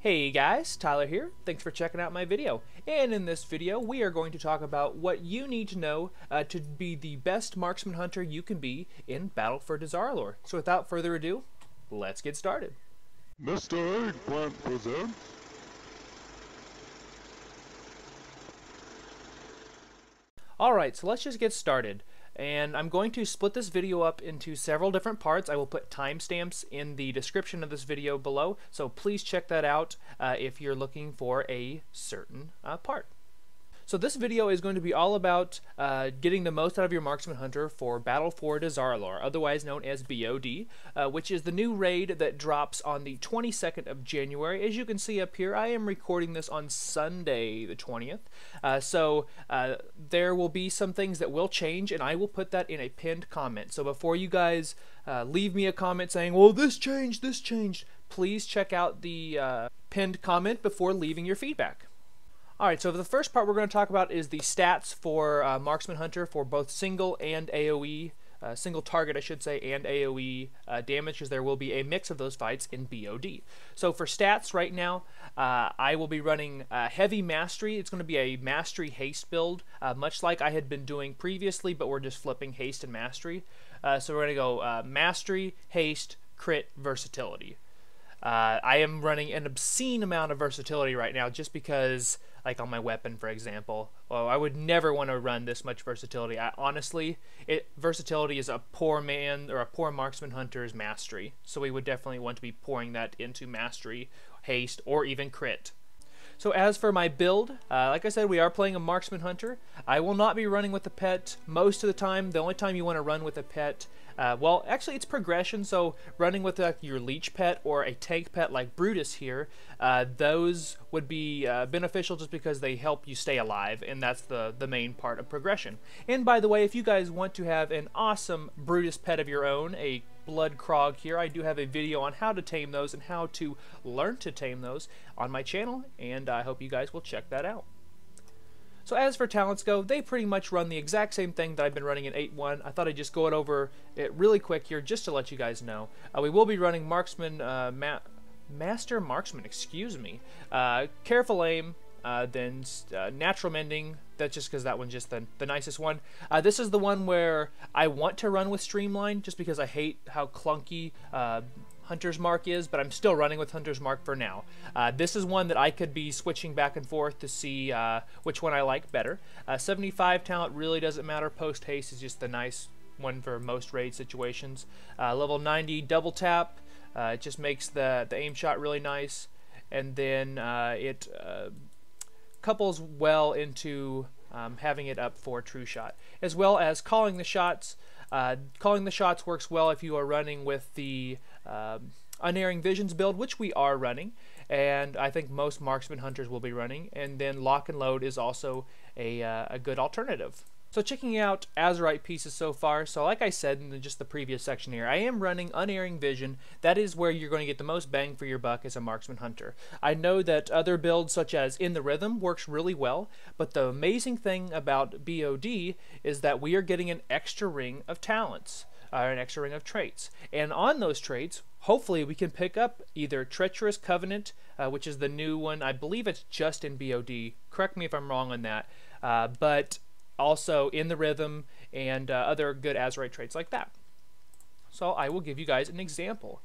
Hey guys, Tyler here. Thanks for checking out my video. And in this video, we are going to talk about what you need to know to be the best marksman hunter you can be in Battle for Dazar'alor. So without further ado, let's get started. Mr. Eggplant presents. Alright, so let's just get started. And I'm going to split this video up into several different parts. I will put timestamps in the description of this video below, so please check that out if you're looking for a certain part. So this video is going to be all about getting the most out of your marksman hunter for Battle for Dazar'alor, otherwise known as BOD, which is the new raid that drops on the 22nd of January. As you can see up here, I am recording this on Sunday the 20th, so there will be some things that will change, and I will put that in a pinned comment. So before you guys leave me a comment saying, well, this changed, please check out the pinned comment before leaving your feedback. Alright, so the first part we're going to talk about is the stats for Marksman Hunter for both single and AoE, single target I should say, and AoE damage, because there will be a mix of those fights in BOD. So for stats right now, I will be running Heavy Mastery. It's going to be a Mastery Haste build, much like I had been doing previously, but we're just flipping Haste and Mastery. So we're going to go Mastery, Haste, Crit, Versatility. I am running an obscene amount of versatility right now just because, like on my weapon for example, well, I would never want to run this much versatility. Honestly, versatility is a poor man or a poor marksman hunter's mastery, so we would definitely want to be pouring that into mastery, haste, or even crit. So as for my build, like I said, we are playing a marksman hunter. I will not be running with the pet most of the time. The only time you want to run with a pet, well, actually it's progression, so running with your leech pet or a tank pet like Brutus here, those would be beneficial just because they help you stay alive, and that's the main part of progression. And by the way, if you guys want to have an awesome Brutus pet of your own, a Blood Krog here, I do have a video on how to tame those and how to learn to tame those on my channel, and I hope you guys will check that out. So as for talents go, they pretty much run the exact same thing that I've been running in 8.1. I thought I'd just go over it really quick here just to let you guys know. We will be running Marksman, Master Marksman, excuse me, Careful Aim, then Natural Mending. That's just because that one's just the nicest one. This is the one where I want to run with Streamline just because I hate how clunky Hunter's Mark is, but I'm still running with Hunter's Mark for now. This is one that I could be switching back and forth to see which one I like better. 75 talent really doesn't matter. Post Haste is just the nice one for most raid situations. Level 90 double tap. It just makes the aim shot really nice, and then it couples well into having it up for true shot, as well as calling the shots. Calling the shots works well if you are running with the Unerring Visions build, which we are running, and I think most marksman hunters will be running. And then Lock and Load is also a good alternative. So checking out Azerite pieces so far, so like I said in just the previous section here, I am running Unerring Vision. That is where you're going to get the most bang for your buck as a marksman hunter. I know that other builds such as In the Rhythm works really well, but the amazing thing about BOD is that we are getting an extra ring of talents, an extra ring of traits. And on those traits, hopefully we can pick up either Treacherous Covenant, which is the new one. I believe it's just in BOD. Correct me if I'm wrong on that. But also In the Rhythm and other good Azerite traits like that. So I will give you guys an example.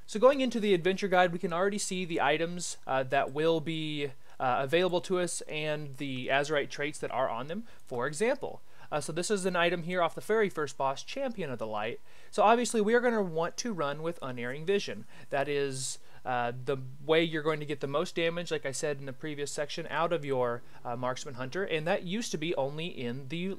So going into the adventure guide, we can already see the items that will be available to us and the Azerite traits that are on them. For example, so this is an item here off the very first boss, Champion of the Light. So obviously we are going to want to run with Unerring Vision. That is the way you're going to get the most damage, like I said in the previous section, out of your marksman hunter, and that used to be only in the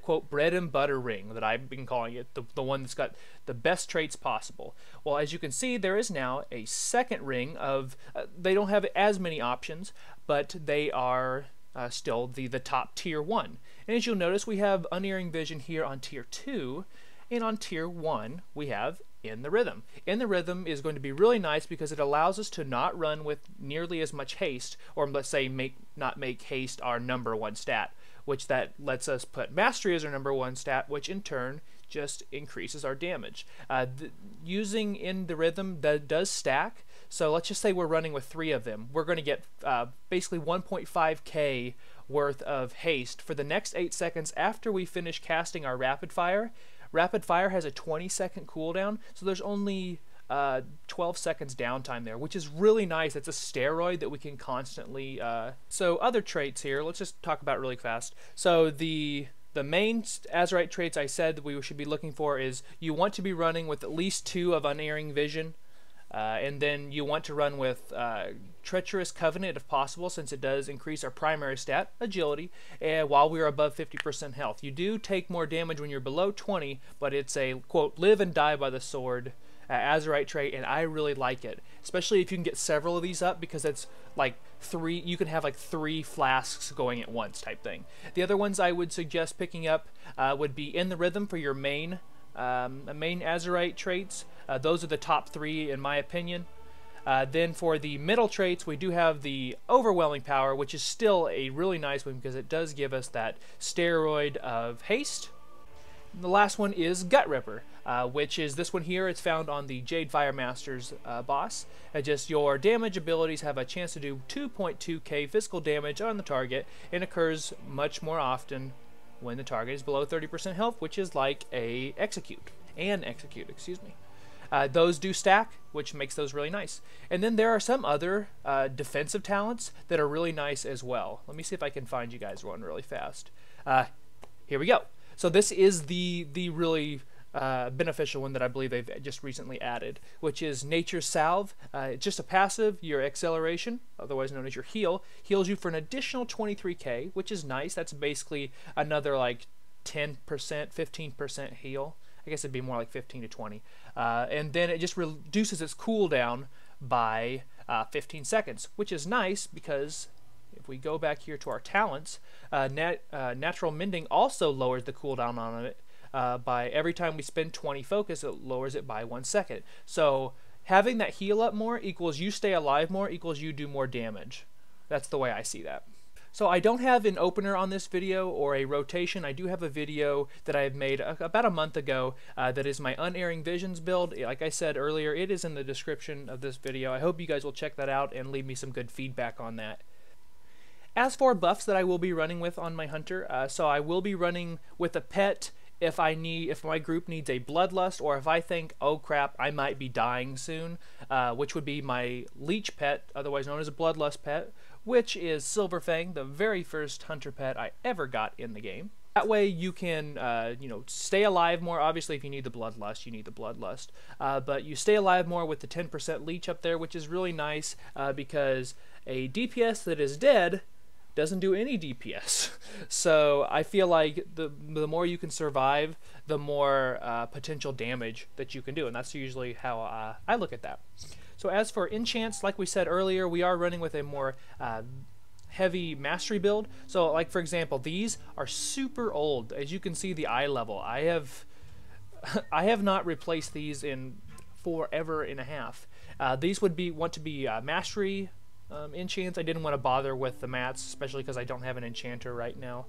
quote bread and butter ring that I've been calling it, the one that's got the best traits possible. Well, as you can see, there is now a second ring of they don't have as many options, but they are still the top tier 1. And as you'll notice, we have Unerring Vision here on tier 2, and on tier 1 we have In the Rhythm. In the Rhythm is going to be really nice because it allows us to not run with nearly as much haste, or let's say not make haste our #1 stat, which that lets us put Mastery as our #1 stat, which in turn just increases our damage. Using In the Rhythm that does stack, So let's just say we're running with 3 of them. We're going to get basically 1.5k worth of haste for the next 8 seconds after we finish casting our rapid fire. Rapid fire has a 20-second cooldown, so there's only 12 seconds downtime there, which is really nice. It's a steroid that we can constantly... So other traits here, let's just talk about really fast. So the main Azerite traits I said that we should be looking for is you want to be running with at least 2 of Unerring Vision, and then you want to run with Treacherous Covenant if possible, since it does increase our primary stat, agility, while we are above 50% health. You do take more damage when you're below 20, but it's a, quote, live and die by the sword Azerite trait, and I really like it, especially if you can get several of these up, because it's like 3, you can have like 3 flasks going at once type thing. The other ones I would suggest picking up would be In the Rhythm for your main Azerite traits. Those are the top 3 in my opinion. Then for the middle traits, we do have the Overwhelming Power, which is still a really nice one because it does give us that steroid of haste. The last one is Gutripper, which is this one here. It's found on the Jadefire Masters boss. Just your damage abilities have a chance to do 2.2k physical damage on the target, and occurs much more often when the target is below 30% health, which is like an execute, excuse me. Those do stack, which makes those really nice. And then there are some other defensive talents that are really nice as well. Let me see if I can find you guys one really fast. Here we go. So this is the really beneficial one that I believe they've just recently added, which is Nature's Salve. It's just a passive. Your acceleration, otherwise known as your heal, heals you for an additional 23k, which is nice. That's basically another like 10%, 15% heal. I guess it'd be more like 15 to 20. And then it just reduces its cooldown by 15 seconds, which is nice because if we go back here to our talents, Natural Mending also lowers the cooldown on it by every time we spend 20 focus, it lowers it by 1 second. So having that heal up more equals you stay alive more equals you do more damage. That's the way I see that. So I don't have an opener on this video or a rotation. I do have a video that I have made about a month ago that is my Unerring Visions build. Like I said earlier, it is in the description of this video. I hope you guys will check that out and leave me some good feedback on that. As for buffs that I will be running with on my hunter, so I will be running with a pet if my group needs a bloodlust, or if I think, oh crap, I might be dying soon, which would be my leech pet, otherwise known as a bloodlust pet, which is Silverfang, the very first hunter pet I ever got in the game. That way you can, stay alive more. Obviously, if you need the bloodlust, you need the bloodlust. But you stay alive more with the 10% leech up there, which is really nice because a DPS that is dead doesn't do any DPS. So I feel like the more you can survive, the more potential damage that you can do, and that's usually how I look at that. So as for enchants, like we said earlier, we are running with a more heavy mastery build. So like for example, these are super old. As you can see, the eye level, I have not replaced these in forever and a half. These would want to be mastery enchants. I didn't want to bother with the mats, especially because I don't have an enchanter right now.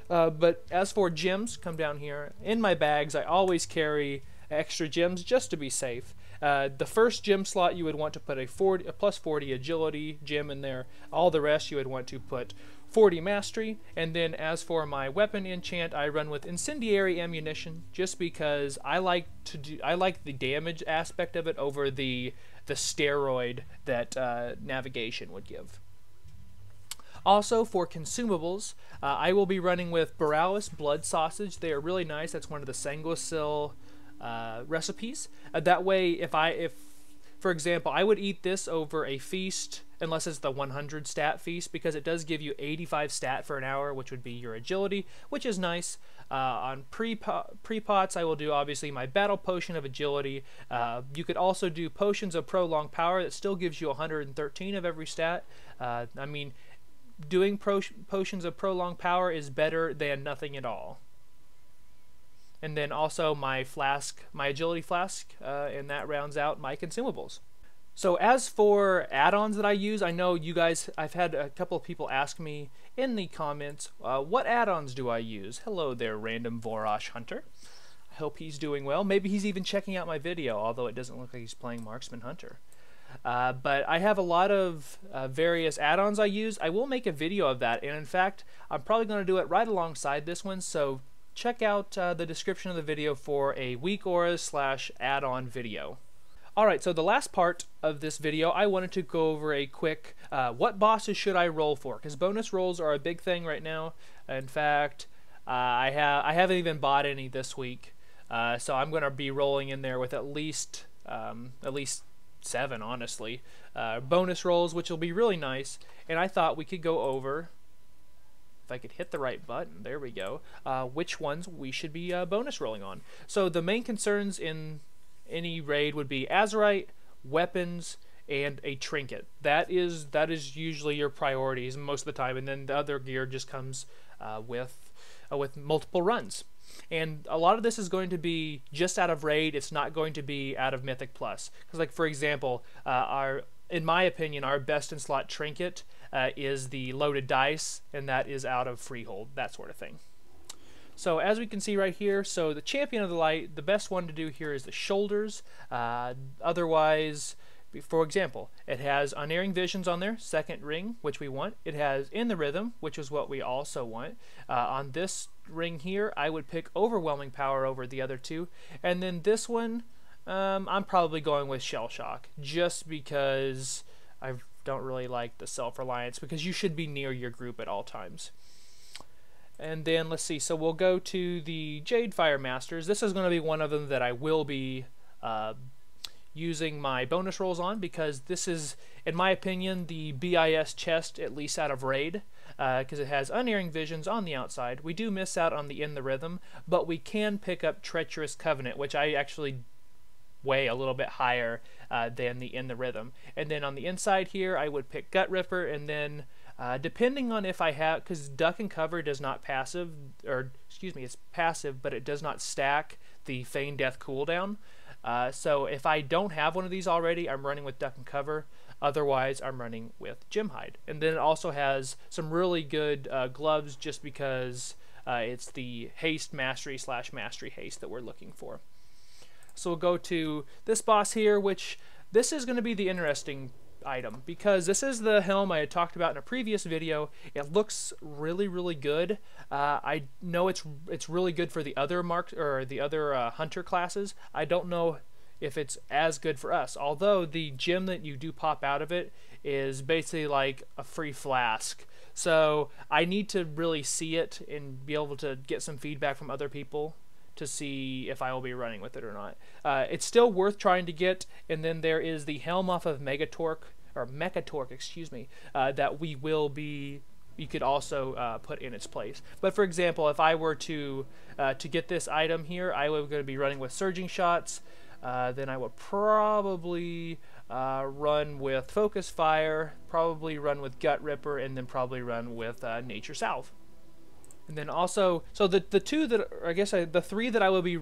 But as for gems, come down here. In my bags, I always carry extra gems just to be safe. The first gem slot, you would want to put a plus 40 agility gem in there. All the rest, you would want to put 40 mastery. And then as for my weapon enchant, I run with incendiary ammunition, just because I like the damage aspect of it over the steroid that navigation would give. Also, for consumables, I will be running with Borealis Blood Sausage. They are really nice. That's one of the Sanguisil recipes. That way, if for example, I would eat this over a feast, unless it's the 100 stat feast, because it does give you 85 stat for an hour, which would be your agility, which is nice. On pre-pots, I will do obviously my battle potion of agility. You could also do potions of prolonged power that still gives you 113 of every stat. I mean, doing potions of prolonged power is better than nothing at all. And then also my flask, my agility flask, and that rounds out my consumables. So as for add-ons that I use, I know you guys, I've had a couple of people ask me in the comments, what add-ons do I use? Hello there, random Vorosh Hunter. I hope he's doing well. Maybe he's even checking out my video, although it doesn't look like he's playing Marksman Hunter. But I have a lot of various add-ons I use. I will make a video of that, and in fact, I'm probably going to do it right alongside this one, so check out the description of the video for a weak auras / add-on video. Alright, so the last part of this video, I wanted to go over a quick what bosses should I roll for, because bonus rolls are a big thing right now. In fact, I haven't even bought any this week, so I'm going to be rolling in there with at least 7, honestly, bonus rolls, which will be really nice. And I thought we could go over, if I could hit the right button, there we go, which ones we should be bonus rolling on. So the main concerns in any raid would be Azerite, weapons, and a trinket. That is usually your priorities most of the time, and then the other gear just comes with multiple runs. And a lot of this is going to be just out of raid. It's not going to be out of Mythic Plus. Because, like, for example, in my opinion, our best in slot trinket is the loaded dice, and that is out of Freehold, that sort of thing. So as we can see right here, so the Champion of the Light, the best one to do here is the shoulders. Otherwise, for example, it has Unerring Visions on there, second ring, which we want. It has In the Rhythm, which is what we also want. On this ring here, I would pick Overwhelming Power over the other two. And then this one, I'm probably going with Shell Shock, just because I don't really like the self-reliance, because you should be near your group at all times. And then let's see, so we'll go to the Jadefire Masters. This is going to be one of them that I will be using my bonus rolls on, because this is, in my opinion, the BiS chest, at least out of raid, because it has Unerring Visions on the outside. We do miss out on the In the Rhythm, but we can pick up Treacherous Covenant, which I actually weigh a little bit higher than the In the Rhythm. And then on the inside here, I would pick Gutripper, and then depending on if I have, because Duck and Cover does not passive, or excuse me, it's passive, but it does not stack the Feign Death cooldown. So if I don't have one of these already, I'm running with Duck and Cover. Otherwise, I'm running with Gemhide. And then it also has some really good gloves, just because it's the Haste Mastery / Mastery Haste that we're looking for. So we'll go to this boss here, which this is going to be the interesting item, because this is the helm I had talked about in a previous video. It looks really, really good. I know it's really good for the other hunter classes. I don't know if it's as good for us, although the gem that you do pop out of it is basically like a free flask. So I need to really see it and be able to get some feedback from other people to see if I will be running with it or not. It's still worth trying to get. And then there is the helm off of Mechatorque, excuse me, that we will be, you could also put in its place. But for example, if I were to get this item here, I was going to be running with Surging Shots. Then I would probably run with Focus Fire, probably run with Gutripper, and then probably run with Nature Salve. And then also, so the two that, or I guess the three that I will be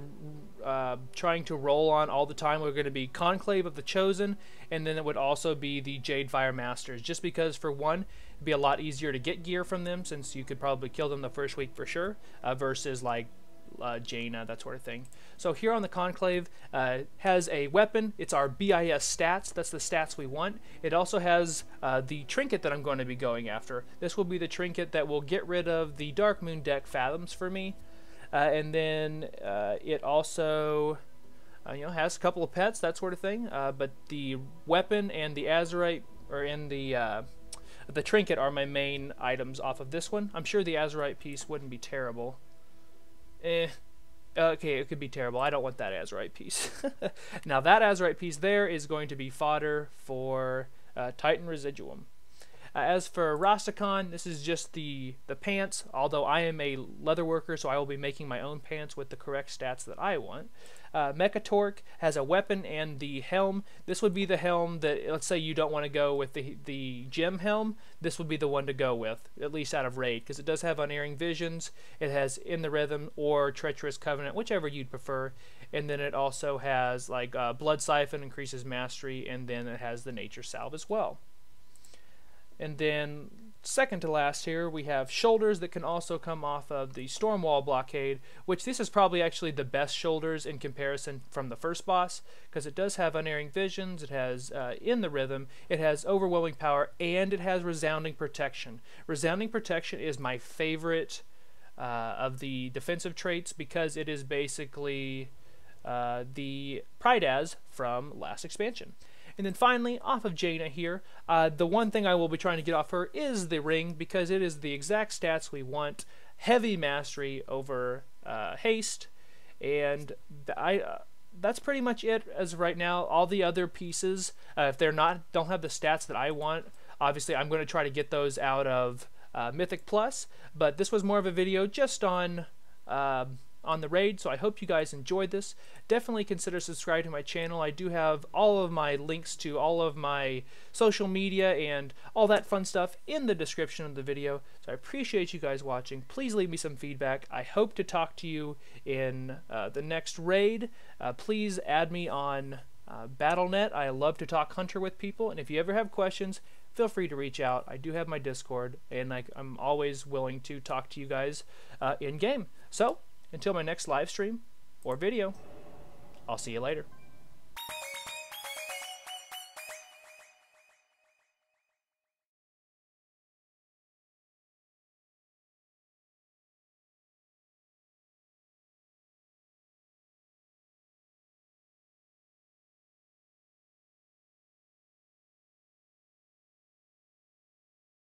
trying to roll on all the time are going to be Conclave of the Chosen, and then it would also be the Jadefire Masters, just because for one, it'd be a lot easier to get gear from them, since you could probably kill them the first week for sure, versus like Jaina, that sort of thing. So here on the Conclave, has a weapon. It's our BiS stats. That's the stats we want. It also has the trinket that I'm going to be going after. This will be the trinket that will get rid of the Dark Moon deck Fathoms for me. And then it also has a couple of pets, that sort of thing. But the weapon and the Azerite, the trinket, are my main items off of this one. I'm sure the Azerite piece wouldn't be terrible. Okay, it could be terrible. I don't want that Azerite piece. Now that Azerite piece there is going to be fodder for Titan Residuum. As for Rastakhan, this is just the pants, although I am a leather worker, so I will be making my own pants with the correct stats that I want. Mechatorque has a weapon and the helm. This would be the helm that, let's say you don't want to go with the gem helm, this would be the one to go with, at least out of raid, because it does have Unerring Visions, it has In the Rhythm or Treacherous Covenant, whichever you'd prefer, and then it also has like Blood Siphon, increases mastery, and then it has the Nature Salve as well. And then second to last here, we have shoulders that can also come off of the Stormwall blockade, which this is probably actually the best shoulders in comparison from the first boss, because it does have Unerring Visions, it has in the rhythm, it has overwhelming power, and it has resounding protection. Resounding protection is my favorite of the defensive traits, because it is basically the Prydaz from last expansion. And then finally, off of Jaina here, the one thing I will be trying to get off her is the ring, because it is the exact stats we want. Heavy mastery over haste, and that's pretty much it as of right now. All the other pieces, if they're don't have the stats that I want, obviously I'm going to try to get those out of Mythic Plus, but this was more of a video just on the raid, so I hope you guys enjoyed this. Definitely consider subscribing to my channel. I do have all of my links to all of my social media and all that fun stuff in the description of the video, so I appreciate you guys watching. Please leave me some feedback. I hope to talk to you in the next raid. Please add me on Battle.net. I love to talk Hunter with people, and if you ever have questions, feel free to reach out. I do have my Discord, and I'm always willing to talk to you guys in-game. So, until my next live stream or video, I'll see you later.